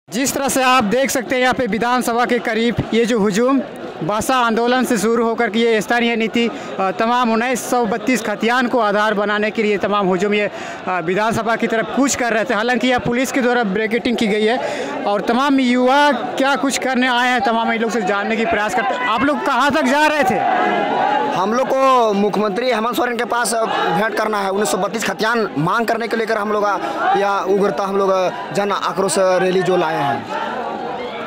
जिस तरह से आप देख सकते हैं यहाँ पे विधानसभा के करीब ये जो हुजूम भाषा आंदोलन से शुरू होकर के ये स्थानीय नीति तमाम 1932 खतियान को आधार बनाने के लिए तमाम हुजूम ये विधानसभा की तरफ कूच कर रहे थे। हालांकि यह पुलिस के द्वारा ब्रेकेटिंग की गई है और तमाम युवा क्या कुछ करने आए हैं तमाम इन लोग से जानने की प्रयास करते हैं। आप लोग कहाँ तक जा रहे थे? हम लोग को मुख्यमंत्री हेमंत सोरेन के पास भेंट करना है। 1932 खतियान मांग करने को लेकर हम लोग या उग्रता हम लोग जन आक्रोश रैली जो लाए हैं।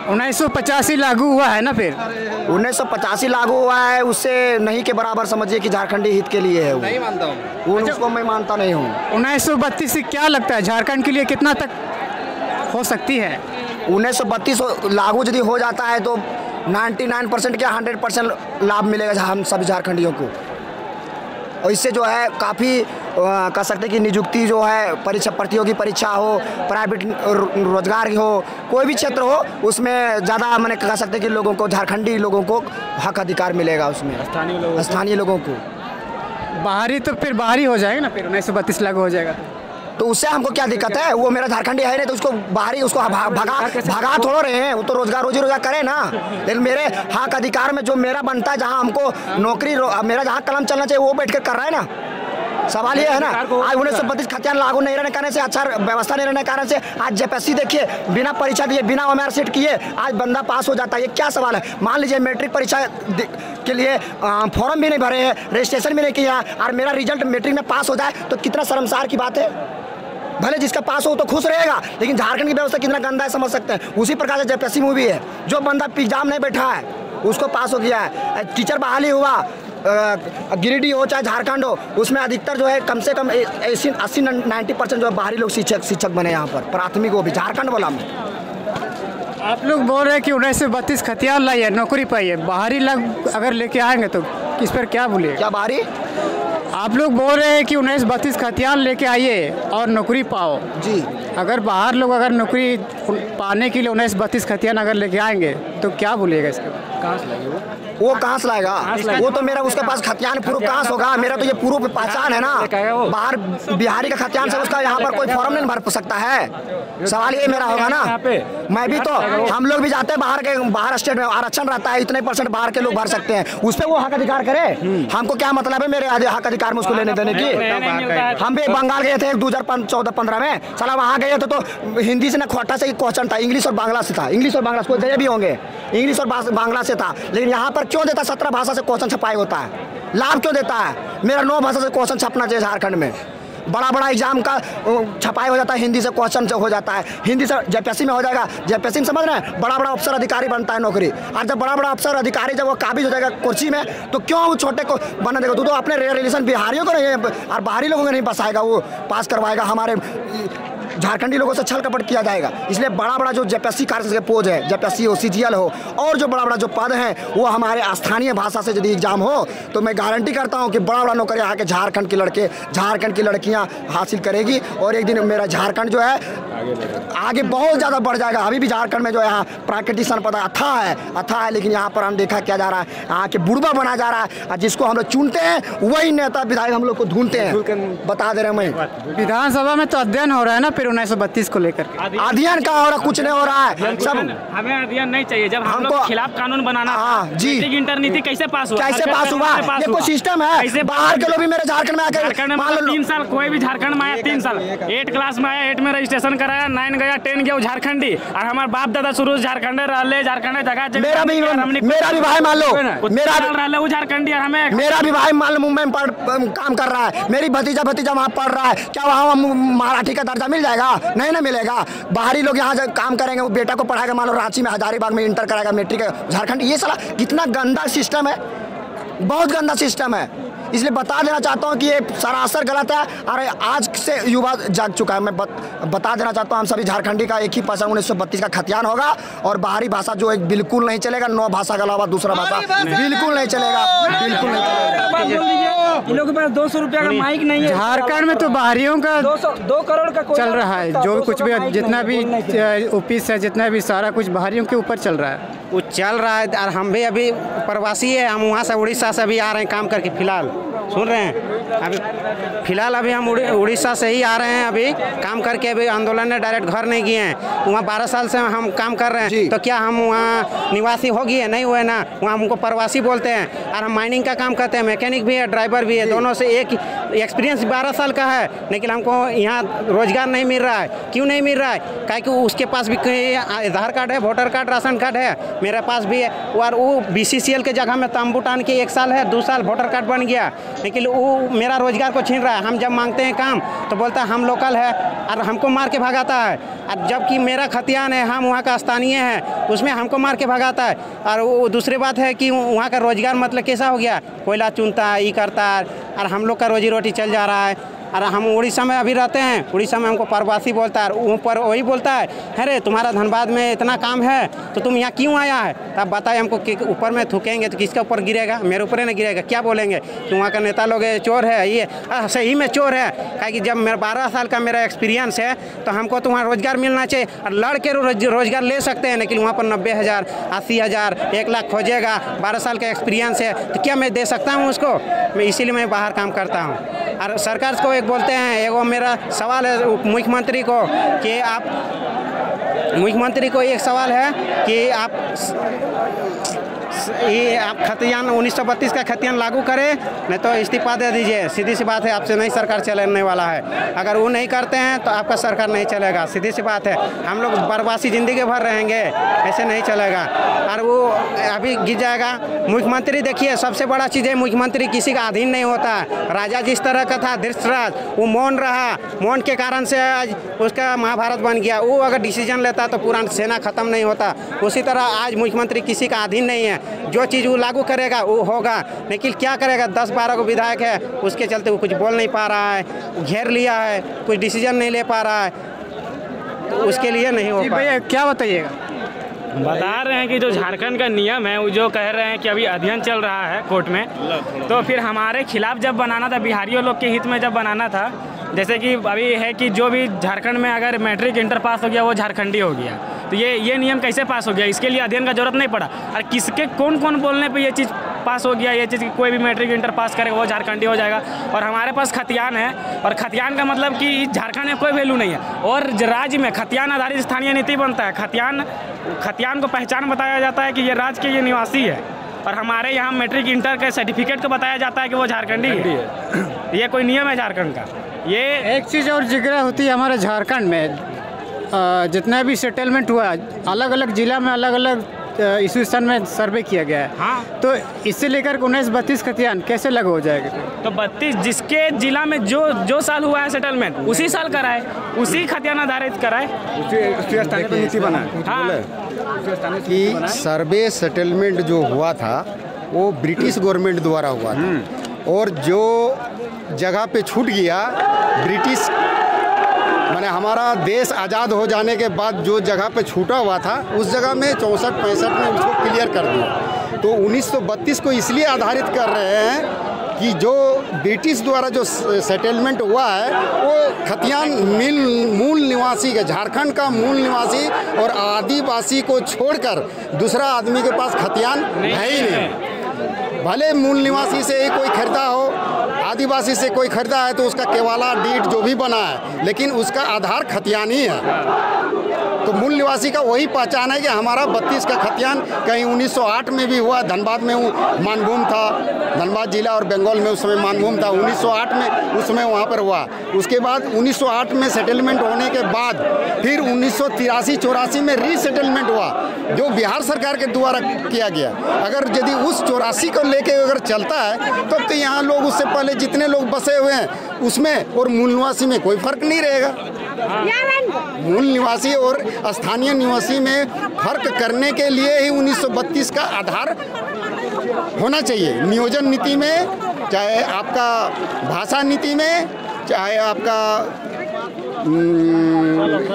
1985 लागू हुआ है ना, फिर 1985 लागू हुआ है, उससे नहीं के बराबर समझिए कि झारखंडी हित के लिए है वो। नहीं मानता हूँ उसको मैं मानता नहीं हूँ। 1932 से क्या लगता है झारखंड के लिए कितना तक हो सकती है? 1932 लागू यदि हो जाता है तो 99% क्या 100% लाभ मिलेगा हम सभी झारखंडियों को। और इससे जो है काफ़ी कह सकते हैं कि नियुक्ति जो है परीक्षा प्रतियोगी परीक्षा हो, प्राइवेट रोजगार हो, कोई भी क्षेत्र हो, उसमें ज़्यादा मैंने कह सकते हैं कि लोगों को झारखंडी लोगों को हक अधिकार मिलेगा उसमें, स्थानीय लोगों को। बाहरी तो फिर बाहरी हो जाएगा ना, फिर 1932 लागू हो जाएगा तो उससे हमको क्या दिक्कत है? वो मेरा झारखंडी है नहीं तो उसको बाहरी उसको भगा थोड़ा रहे हैं, वो तो रोजी रोजगार करे ना। लेकिन मेरे हक अधिकार में जो मेरा बनता है, जहाँ हमको नौकरी मेरा जहाँ कलम चलना चाहिए वो बैठ कर कर रहा है ना। सवाल ये है ना, आज 1932 खतियान लागू नहीं रहने करने से, अच्छा व्यवस्था नहीं रहने कारण से आज जेपीएससी देखिए बिना परीक्षा दिए बिना ओएमआर सेट किए आज बंदा पास हो जाता है। ये क्या सवाल है? मान लीजिए मैट्रिक परीक्षा के लिए फॉर्म भी नहीं भरे हैं, रजिस्ट्रेशन भी नहीं किया और मेरा रिजल्ट मैट्रिक में पास हो जाए तो कितना शर्मसार की बात है। भले जिसका पास हो तो खुश रहेगा, लेकिन झारखंड की व्यवस्था कितना गंदा है समझ सकते हैं। उसी प्रकार से जेपीएससी में भी है, जो बंदा एग्जाम नहीं बैठा है उसको पास हो गया है। टीचर बहाली हुआ, गिरिडीह हो चाहे झारखंड हो, उसमें अधिकतर जो है कम से कम 80-90% जो है बाहरी लोग शिक्षक बने यहाँ पर, प्राथमिक वो भी झारखंड वाला में। आप लोग बोल रहे हैं कि 1932 खतियान लाइए, नौकरी पाइए, बाहरी लोग अगर लेके आएंगे तो इस पर क्या बोलिए? क्या बाहरी? आप लोग बोल रहे हैं कि 1932 खतियान लेके आइए और नौकरी पाओ जी। अगर बाहर लोग अगर नौकरी पाने के लिए 1932 खतियान अगर लेके आएंगे तो क्या बोलिएगा इसके बाद? कहाँ से लाएंगे वो कहाँ से लाएगा? वो तो मेरा उसके पास खतियान प्रूफ कहाँ से होगा? मेरा तो ये प्रूफ पहचान है ना। बाहर बिहारी का खतियान से उसका यहाँ पर कोई फॉर्म नहीं भर सकता है। सवाल ये मेरा होगा ना। मैं भी तो, हम लोग भी जाते हैं बाहर स्टेट में आरक्षण रहता है, इतने % बाहर के लोग भर सकते हैं, उस पर वो हक अधिकार करे। हमको क्या मतलब है मेरे हक अधिकार में उसको लेने देने की? हम भी बंगाल गए थे 2014-15 में, साला वहाँ गए थे तो हिंदी से ना खोटा से ही क्वेश्चन था, इंग्लिश और बांग्ला से था। इंग्लिश और बांग्ला कोई दे भी होंगे, इंग्लिश और बांग्ला से था। लेकिन यहाँ पर क्यों देता 17 भाषा से क्वेश्चन छपाई होता है? लाभ क्यों देता है? मेरा 9 भाषा से क्वेश्चन छपना चाहिए झारखंड में। बड़ा एग्जाम का छपाई हो जाता है, हिंदी से क्वेश्चन हो जाता है, हिंदी से जेपीएससी में हो जाएगा। जेपीएससी में समझ रहे हैं, बड़ा अफसर अधिकारी बनता है नौकरी। और जब बड़ा अफसर अधिकारी जब वो काबिज हो जाएगा कुर्सी में तो क्यों वो छोटे को बना देगा? तो अपने रिलेशन बिहारियों को नहीं और बाहरी लोगों को नहीं बसाएगा, वो पास करवाएगा। हमारे झारखंडी लोगों से छल कपट किया जाएगा। इसलिए बड़ा जो जेपीएससी कार्य के पोज है, जेपीएससी हो, सीजीएल हो, और जो बड़ा जो पद हैं वो हमारे स्थानीय भाषा से यदि एग्जाम हो तो मैं गारंटी करता हूं कि बड़ा नौकरी आके झारखंड के लड़के, झारखंड की लड़कियां हासिल करेगी और एक दिन मेरा झारखंड जो है आगे बहुत ज़्यादा बढ़ जाएगा। अभी भी झारखंड में जो है यहाँ प्राकृतिक संपदा अथाह है, लेकिन यहाँ पर हम देखा क्या जा रहा है, यहाँ के बुढ़वा बना जा रहा है। और जिसको हम लोग चुनते हैं वही नेता विधायक हम लोग को ढूंढते हैं। बता दे रहे हैं, मैं विधानसभा में तो अध्ययन हो रहा है ना फिर 1932 को लेकर? अध्ययन का हो रहा, कुछ नहीं हो रहा है। सब हमें अध्ययन नहीं चाहिए। जब हम लोग खिलाफ कानून बनाना, हाँ जी, इंटर नीति कैसे पास हुआ? कैसे पास हुआ? ये कोई सिस्टम है? बाहर के लोग भी मेरे झारखंड में आकर 3 साल, कोई भी झारखंड में आया 3 साल, 8 क्लास में आया, 8 में रजिस्ट्रेशन कराया, 9 गया, 10 गया झारखंडी। और हमारे बाप दादा शुरू झारखंड रहे, झारखंड जगह मेरा भी भाई मान लो, मेरा भी भाई मान लो मुंबई में काम कर रहा है, मेरी भतीजा वहाँ पढ़ रहा है। क्या वहाँ मराठी का दर्जा मिल जाएगा? नहीं ना मिलेगा। बाहरी लोग यहाँ काम करेंगे, वो बेटा को पढ़ाएगा, मान लो रांची में हजारीबाग में इंटर कराएगा, मैट्रिक झारखंड। ये साला कितना गंदा सिस्टम है, बहुत गंदा सिस्टम है। इसलिए बता देना चाहता हूँ कि ये सरासर गलत है और आज से युवा जाग चुका है। मैं बता देना चाहता हूँ हम सभी झारखंडी का एक ही भाषा 1932 का खतियान होगा और बाहरी भाषा जो एक बिल्कुल नहीं चलेगा। 9 भाषा के अलावा दूसरा भाषा बिल्कुल नहीं चलेगा, बिल्कुल नहीं चलेगा। इन लोगों के पास 200 रुपया का माइक नहीं है। झारखंड में तो बाहरियों का 2 करोड़ का चल रहा है, जो कुछ भी जितना भी ऑफिस है, जितना भी सारा कुछ बाहरियों के ऊपर चल रहा है। वो चल रहा है और हम भी अभी प्रवासी है, हम वहाँ से उड़ीसा से भी आ रहे हैं काम करके। फिलहाल सुन रहे हैं। अभी फिलहाल अभी हम उड़ीसा से ही आ रहे हैं, अभी काम करके अभी आंदोलन ने डायरेक्ट घर नहीं गए हैं। वहाँ 12 साल से हम काम कर रहे हैं, तो क्या हम वहाँ निवासी हो गए? नहीं हुए ना, वहाँ हमको प्रवासी बोलते हैं। और हम माइनिंग का काम करते हैं, मैकेनिक भी है, ड्राइवर भी है, दोनों से एक एक्सपीरियंस 12 साल का है, लेकिन हमको यहाँ रोजगार नहीं मिल रहा है। क्यों नहीं मिल रहा है? काहे कि उसके पास भी आधार कार्ड है, वोटर कार्ड, राशन कार्ड है, मेरे पास भी है। और वो BCCL के जगह में तंबू टान के 1 साल है, 2 साल वोटर कार्ड बन गया, लेकिन वो मेरा रोजगार को छीन रहा है। हम जब मांगते हैं काम तो बोलता है हम लोकल है और हमको मार के भगाता है। और जबकि मेरा खतियान है, हम वहाँ का स्थानीय है, उसमें हमको मार के भगाता है। और वो दूसरी बात है कि वहाँ का रोजगार मतलब कैसा हो गया, कोयला चुनता है, ये करता है, और हम लोग का रोजी रोटी चल जा रहा है। और हम उड़ीसा में अभी रहते हैं, उड़ीसा में हमको प्रवासी बोलता है, ऊपर वही बोलता है, अरे तुम्हारा धनबाद में इतना काम है तो तुम यहाँ क्यों आया है? तब बताए हमको कि ऊपर में थूकेंगे तो किसके ऊपर गिरेगा? मेरे ऊपर नहीं गिरेगा। क्या बोलेंगे कि वहाँ का नेता लोग चोर है, ये सही में चोर है। क्या कि जब मेरा 12 साल का मेरा एक्सपीरियंस है तो हमको तो वहाँ रोजगार मिलना चाहिए, और लड़ के रोजगार ले सकते हैं, लेकिन वहाँ पर 90,000, 80,000, 1 लाख खोजेगा। 12 साल का एक्सपीरियंस है तो क्या मैं दे सकता हूँ उसको? मैं इसीलिए मैं बाहर काम करता हूँ। और सरकार को एक बोलते हैं, एगो मेरा सवाल है मुख्यमंत्री को कि आप, मुख्यमंत्री को एक सवाल है कि आप खतियान 1932 का खतियान लागू करें, नहीं तो इस्तीफा दे दीजिए। सीधी सी बात है, आपसे नहीं सरकार चलने वाला है। अगर वो नहीं करते हैं तो आपका सरकार नहीं चलेगा, सीधी सी बात है। हम लोग बर्बासी ज़िंदगी भर रहेंगे, ऐसे नहीं चलेगा। और वो अभी गिर जाएगा। मुख्यमंत्री देखिए, सबसे बड़ा चीज़ है, मुख्यमंत्री किसी का अधीन नहीं होता। राजा जिस तरह का था धृतराज, वो मौन रहा, मौन के कारण से आज उसका महाभारत बन गया। वो अगर डिसीजन लेता तो पूरा सेना खत्म नहीं होता। उसी तरह आज मुख्यमंत्री किसी का अधीन नहीं है, जो चीज़ वो लागू करेगा वो होगा। लेकिन क्या करेगा, 10-12 को विधायक है, उसके चलते वो कुछ बोल नहीं पा रहा है, घेर लिया है, कुछ डिसीजन नहीं ले पा रहा है, तो उसके लिए नहीं हो पा। भैया क्या बताइएगा? बता रहे हैं कि जो झारखंड का नियम है, वो जो कह रहे हैं कि अभी अध्ययन चल रहा है कोर्ट में, तो फिर हमारे खिलाफ जब बनाना था, बिहारियों लोग के हित में जब बनाना था, जैसे कि अभी है कि जो भी झारखंड में अगर मैट्रिक इंटर पास हो गया वो झारखंडी हो गया, तो ये नियम कैसे पास हो गया? इसके लिए अध्ययन का जरूरत नहीं पड़ा। और किसके कौन बोलने पे ये चीज़ पास हो गया? ये चीज़ कोई भी मैट्रिक इंटर पास करेगा वो झारखंडी हो जाएगा। और हमारे पास खतियान है, और खतियान का मतलब कि झारखंड में कोई वैल्यू नहीं है। और राज्य में खतियान आधारित स्थानीय नीति बनता है। खतियान को पहचान बताया जाता है कि ये राज्य के ये निवासी है, और हमारे यहाँ मैट्रिक इंटर के सर्टिफिकेट को बताया जाता है कि वो झारखंडी है। ये कोई नियम है झारखंड का? ये एक चीज़ और जिक्र होती है हमारे झारखंड में, जितना भी सेटलमेंट हुआ अलग अलग जिला में अलग अलग इस्यूशन में सर्वे किया गया है। हाँ, तो इससे लेकर 19-32 खतियान कैसे लागू हो जाएगा? तो 32 जिसके जिला में जो साल हुआ है सेटलमेंट, उसी साल कराए, उसी खतियान आधारित कराए, उसी नीति बनाए। हाँ, कि सर्वे सेटलमेंट जो हुआ था वो ब्रिटिश गवर्नमेंट द्वारा हुआ था, और जो जगह पे छूट गया ब्रिटिश, माने हमारा देश आज़ाद हो जाने के बाद जो जगह पे छूटा हुआ था उस जगह में 64-65 में उसको क्लियर कर दिया। तो 1932 को इसलिए आधारित कर रहे हैं कि जो ब्रिटिश द्वारा जो सेटलमेंट हुआ है वो खतियान मूल निवासी के, झारखंड का मूल निवासी और आदिवासी को छोड़कर दूसरा आदमी के पास खतियान है ही नहीं। भले मूल निवासी से ही कोई खरीदा हो, आदिवासी से कोई खरीदा है तो उसका केवाला डीड जो भी बना है, लेकिन उसका आधार खतियान ही है। तो मूल निवासी का वही पहचान है कि हमारा 32 का खतियान कहीं 1908 में भी हुआ। धनबाद में मानभूम था, धनबाद जिला और बंगाल में उस समय मानभूम था, 1908 में उस समय वहाँ पर हुआ। उसके बाद 1908 में सेटलमेंट होने के बाद फिर 1983-84 में रीसेटलमेंट हुआ, जो बिहार सरकार के द्वारा किया गया। अगर यदि उस 84 को लेके अगर चलता है तो यहाँ लोग उससे पहले जितने लोग बसे हुए हैं उसमें और मूल निवासी में कोई फर्क नहीं रहेगा। मूल निवासी और स्थानीय निवासी में फर्क करने के लिए ही 1932 का आधार होना चाहिए। नियोजन नीति में, चाहे आपका भाषा नीति में, चाहे आपका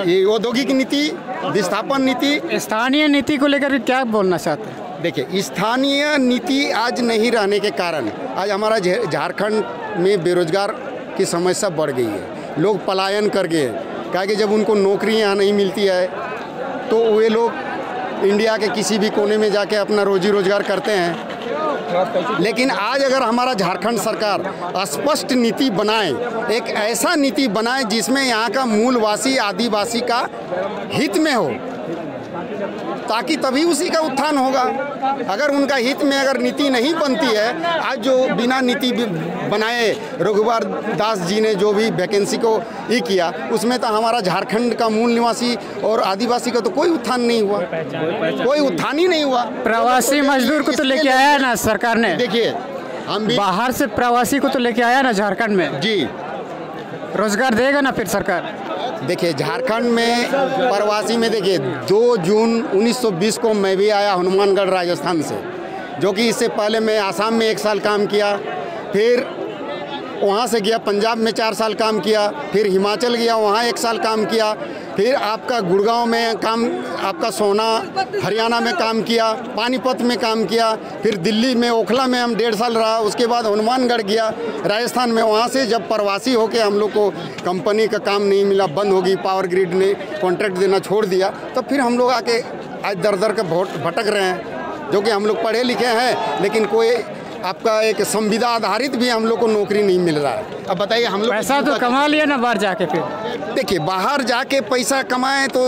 ये औद्योगिक नीति, विस्थापन नीति। स्थानीय नीति को लेकर क्या बोलना चाहते हैं? देखिए, स्थानीय नीति आज नहीं रहने के कारण आज हमारा झारखंड में बेरोजगार की समस्या बढ़ गई है। लोग पलायन कर गए, क्या कि जब उनको नौकरी यहाँ नहीं मिलती है तो वे लोग इंडिया के किसी भी कोने में जाके अपना रोजी रोजगार करते हैं। लेकिन आज अगर हमारा झारखंड सरकार स्पष्ट नीति बनाए, एक ऐसा नीति बनाए जिसमें यहाँ का मूलवासी आदिवासी का हित में हो, ताकि तभी उसी का उत्थान होगा। अगर उनका हित में अगर नीति नहीं बनती है, आज जो बिना नीति बनाए रघुवर दास जी ने जो भी वैकेंसी को ये किया, उसमें तो हमारा झारखंड का मूल निवासी और आदिवासी का तो कोई उत्थान नहीं हुआ, कोई उत्थान ही नहीं हुआ। प्रवासी मजदूर को तो लेके आया ना सरकार ने, देखिए हम भी बाहर से प्रवासी को तो लेके आया ना झारखंड में, जी रोजगार देगा ना फिर सरकार। देखिए झारखंड में प्रवासी में देखिए 2 जून 1920 को मैं भी आया हनुमानगढ़ राजस्थान से, जो कि इससे पहले मैं आसाम में 1 साल काम किया, फिर वहाँ से गया पंजाब में 4 साल काम किया, फिर हिमाचल गया वहाँ 1 साल काम किया, फिर आपका गुड़गांव में काम, आपका सोना हरियाणा में काम किया, पानीपत में काम किया, फिर दिल्ली में ओखला में हम 1.5 साल रहा, उसके बाद हनुमानगढ़ गया राजस्थान में। वहाँ से जब प्रवासी होके हम लोग को कंपनी का काम नहीं मिला, बंद हो गई, पावर ग्रिड ने कॉन्ट्रैक्ट देना छोड़ दिया, तब फिर हम लोग आके आज दर दर के भटक रहे हैं, जो कि हम लोग पढ़े लिखे हैं, लेकिन कोई आपका एक संविदा आधारित भी हम लोग को नौकरी नहीं मिल रहा है। अब बताइए हम लोग पैसा तो कमा लिया ना बाहर जाके, फिर देखिए बाहर जाके पैसा कमाएं तो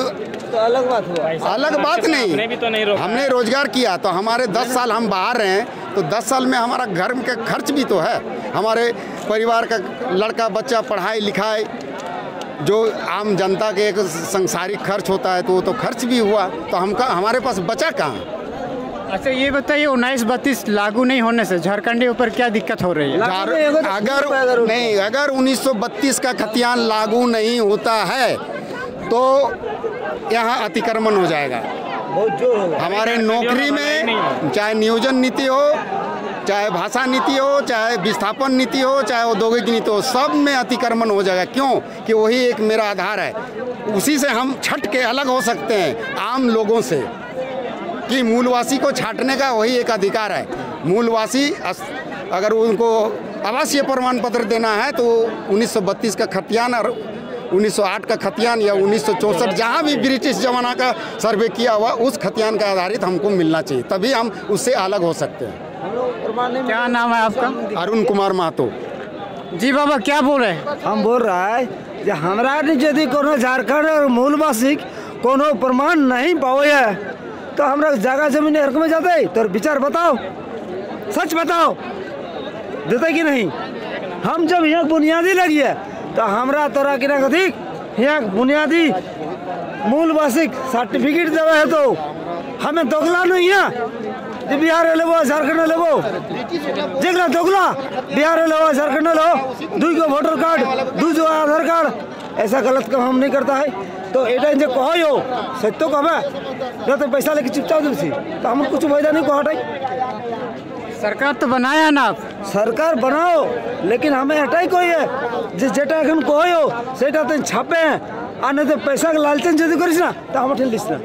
अलग बात हुआ, अलग बात नहीं। हमने रोजगार किया तो हमारे 10 साल हम बाहर रहे हैं, तो 10 साल में हमारा घर का खर्च भी तो है, हमारे परिवार का लड़का बच्चा पढ़ाई लिखाई, जो आम जनता के एक सांसारिक खर्च होता है तो वो तो खर्च भी हुआ, तो हमारे पास बचा कहाँ। अच्छा ये बताइए 1932 लागू नहीं होने से झारखंडी ऊपर क्या दिक्कत हो रही है? अगर 1932 का खतियान लागू नहीं होता है तो यहाँ अतिक्रमण हो जाएगा। हमारे नौकरी में चाहे नियोजन नीति हो, चाहे भाषा नीति हो, चाहे विस्थापन नीति हो, चाहे औद्योगिक नीति हो, सब में अतिक्रमण हो जाएगा। क्यों कि वही एक मेरा आधार है, उसी से हम छट के अलग हो सकते हैं आम लोगों से, कि मूलवासी को छांटने का वही एक अधिकार है। मूलवासी अगर उनको आवासीय प्रमाण पत्र देना है तो 1932 का खतियान और 1908 का खतियान या 1964 जहाँ भी ब्रिटिश जमाना का सर्वे किया हुआ उस खतियान का आधारित हमको मिलना चाहिए, तभी हम उससे अलग हो सकते हैं। क्या नाम है आपका? अरुण कुमार महतो। जी बाबा क्या बोल रहे हैं? हम बोल रहा है कि हमारा यदि कोनो झारखंड और मूलवासी कोनो प्रमाण नहीं पाओ तो हमरा जगह जमीन हरक में जाते, तो विचार बताओ, सच बताओ, देते कि नहीं? हम जब यहाँ बुनियादी लगी है तो हमरा तोरा कि अधिक यहाँ बुनियादी मूलवासी सर्टिफिकेट देवे है, तो हमें दोगला नहीं है। बिहार लेबो झारखंड लेबो, जगह दोगला बिहार लेबो झारखंड लो, 2 गो वोटर कार्ड, 2 गो आधार कार्ड, ऐसा गलत काम हम नहीं करता है। तो एटा जे कहो सत्य तो कहबे, तो पैसा लेके चुपचाप दिलसी तो हम कुछ फायदा नहीं कहटे। सरकार तो बनाया ना आप, सरकार बनाओ, लेकिन हमें हटाई कोई है जेटा एखन कहो सेटा तो छापे हैं, आ नहीं तो पैसा के लालचन यदि करिस ना तो हम ठेल दिस ना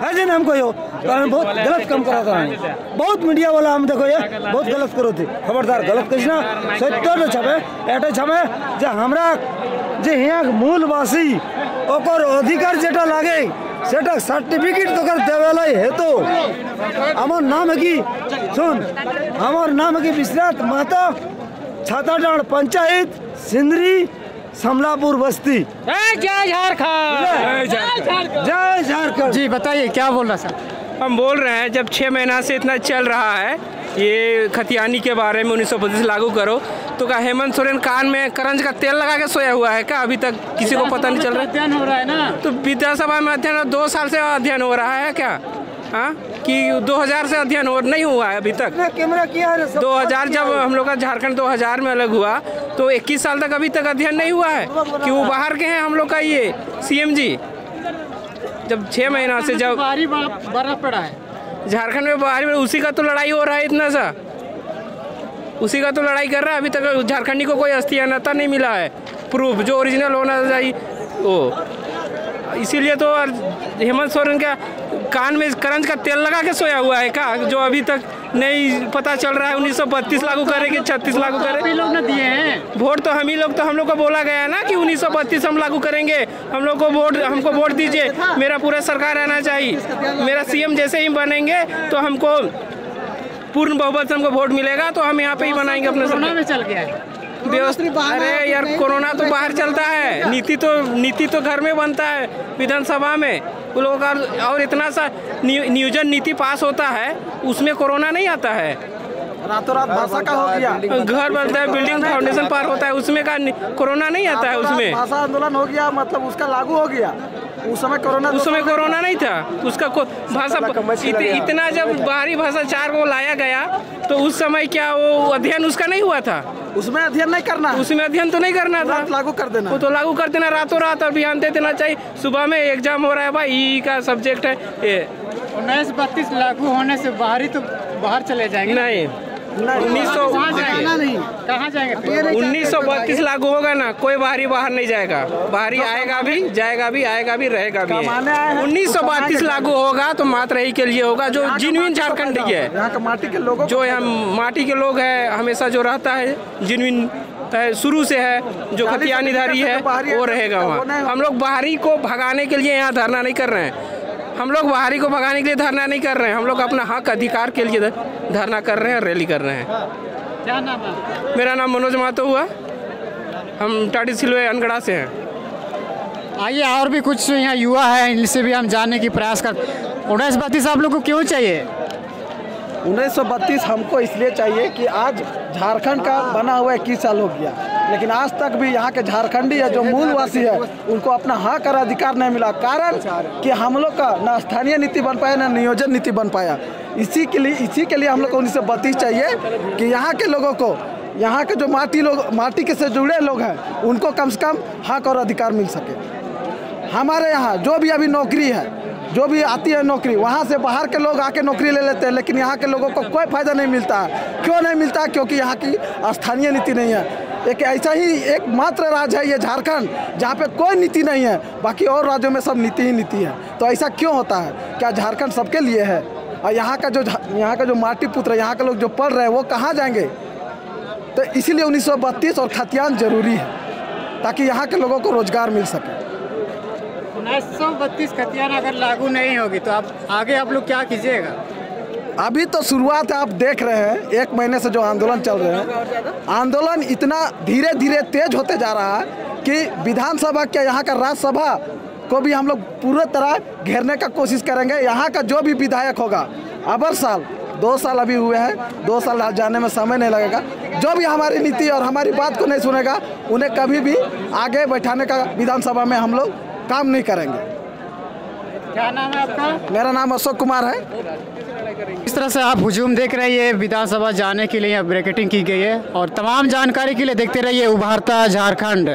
है जे हम कहो तो हम बहुत गलत काम कराता है। बहुत मीडिया वाला हम देखो ये बहुत गलत करो थे, खबरदार गलत करिस ना, सत्य न छापे, एटा छापे जे हमरा जे यहाँ मूलवासी ओकर अधिकार जेटा लागे सेटा सर्टिफिकेट तो कर देवेला है। तो हमार नाम है कि सुन, हमार नाम है कि विश्वनाथ महतो, छाताडांड पंचायत, सिंदरी, समलापुर बस्ती। जय झारखंड, जय झारखंड। जी बताइए क्या बोल रहा सर? हम बोल रहे हैं जब 6 महीना से इतना चल रहा है ये खतियानी के बारे में 1932 लागू करो, तो क्या हेमंत सोरेन कान में करंज का तेल लगा के सोया हुआ है क्या? अभी तक किसी को पता नहीं चल रहा। अध्ययन हो रहा है ना, तो विधानसभा में अध्ययन 2 साल से अध्ययन हो रहा है क्या? हाँ कि 2000 से अध्ययन नहीं हुआ है अभी तक? कैमरा किया है 2000 जब हम लोग का झारखंड 2000 में अलग हुआ तो 21 साल तक अभी तक अध्ययन नहीं हुआ है कि वो बाहर के हैं हम लोग का ये सीएम जी। जब 6 महीना से जब बर्फ पड़ा है झारखंड में बाहर में, उसी का तो लड़ाई हो रहा है इतना सा, उसी का तो लड़ाई कर रहा है। अभी तक झारखंडी को कोई अस्थियानता नहीं मिला है, प्रूफ जो ओरिजिनल होना चाहिए वो। इसीलिए तो हेमंत सोरेन का कान में करंज का तेल लगा के सोया हुआ है क्या, जो अभी तक नहीं पता चल रहा है 1932 लागू करेंगे 36 लागू करेंगे। लोग न दिए हैं वोट, तो हम लोग को बोला गया है ना कि 1932 हम लागू करेंगे, हम लोग को हमको वोट दीजिए, मेरा पूरा सरकार रहना चाहिए, मेरा सीएम जैसे ही बनेंगे तो हमको पूर्ण बहुमत से हमको वोट मिलेगा तो हम यहाँ पे ही बनाएंगे अपने कोरोना में चल गया है व्यवस्था। अरे यार कोरोना तो बाहर चलता है, नीति तो घर में बनता है विधानसभा में वो लोगों का। और इतना सा नियोजन नीति पास होता है उसमें कोरोना नहीं आता है। रातों रात भाषा का हो गया, घर बनता है, बिल्डिंग फाउंडेशन पार होता है, उसमें का कोरोना नहीं आता है। उसमें भाषा आंदोलन हो गया, मतलब उसका लागू हो गया। उस समय कोरोना नहीं था। उसका भाषा इतना जब बाहरी भाषा 4 को लाया गया तो उस समय क्या वो अध्ययन उसका नहीं हुआ था? उसमें अध्ययन नहीं करना, उसमें अध्ययन तो नहीं करना था, लागू कर देना। वो तो लागू कर देना रातों रात। अभियान दे देना चाहिए। सुबह में एग्जाम हो रहा है भाई, ई का सब्जेक्ट है ये 1932 लागू होने से बाहरी तो बाहर चले जाएंगे। नहीं 1932 लागू होगा ना, कोई बाहरी बाहर नहीं जाएगा। बाहरी आएगा भी, जाएगा भी, आएगा भी, रहेगा भी। 1932 लागू होगा तो मात्र यही के लिए होगा जो जिनविन झारखंडी है, यहाँ का माटी के लोगों, जो यहाँ माटी के लोग है, हमेशा जो रहता है जिनविन शुरू से है, जो खतियानीधारी है वो रहेगा वहाँ। हम लोग बाहरी को भगाने के लिए यहाँ धरना नहीं कर रहे हैं। हम लोग बाहरी को भगाने के लिए धरना नहीं कर रहे हैं। हम लोग अपना हक अधिकार के लिए धरना कर रहे हैं, रैली कर रहे हैं। क्या नाम है? मेरा नाम मनोज महतो हुआ। हम टाटी सिलवे अनगढ़ा से हैं। आइए और भी कुछ यहाँ युवा है, इनसे भी हम जानने की प्रयास कर। 1932 आप लोग को क्यों चाहिए? 1932 हमको इसलिए चाहिए कि आज झारखंड का बना हुआ 21 साल हो गया, लेकिन आज तक भी यहाँ के झारखंडी है जो मूलवासी है उनको अपना हक और अधिकार नहीं मिला। कारण कि हम लोग का ना स्थानीय नीति बन पाया ना नियोजन नीति बन पाया। इसी के लिए हम लोग को 1932 चाहिए कि यहाँ के लोगों को, यहाँ के जो माटी के से जुड़े लोग हैं उनको कम से कम हक और अधिकार मिल सके। हमारे यहाँ जो भी अभी नौकरी है, जो भी आती है नौकरी, वहाँ से बाहर के लोग आके नौकरी ले लेते हैं, लेकिन यहाँ के लोगों को कोई फायदा नहीं मिलता है। क्यों नहीं मिलता? क्योंकि यहाँ की स्थानीय नीति नहीं है। एक ऐसा ही एकमात्र राज्य है ये झारखंड जहाँ पे कोई नीति नहीं है, बाकी और राज्यों में सब नीति ही नीति है। तो ऐसा क्यों होता है? क्या झारखंड सबके लिए है? और यहाँ का जो माटी पुत्र, यहाँ के लोग जो पढ़ रहे हैं वो कहाँ जाएंगे? तो इसीलिए 1932 और खतियान जरूरी है ताकि यहाँ के लोगों को रोजगार मिल सके। 1932 खतियान अगर लागू नहीं होगी तो आप लोग क्या कीजिएगा? अभी तो शुरुआत है, आप देख रहे हैं 1 महीने से जो आंदोलन चल रहे हैं, आंदोलन इतना धीरे धीरे तेज होते जा रहा है कि विधानसभा क्या यहाँ का राज्यसभा को भी हम लोग पूरी तरह घेरने का कोशिश करेंगे। यहाँ का जो भी विधायक होगा, अबर साल 2 साल अभी हुए हैं, 2 साल जाने में समय नहीं लगेगा, जो भी हमारी नीति और हमारी बात को नहीं सुनेगा उन्हें कभी भी आगे बैठाने का विधानसभा में हम लोग काम नहीं करेंगे। क्या नाम है आपका? मेरा नाम अशोक कुमार है। इस तरह से आप हुजूम देख रहे हैं, विधानसभा जाने के लिए यहाँ ब्रैकेटिंग की गई है और तमाम जानकारी के लिए देखते रहिए उभारता झारखंड।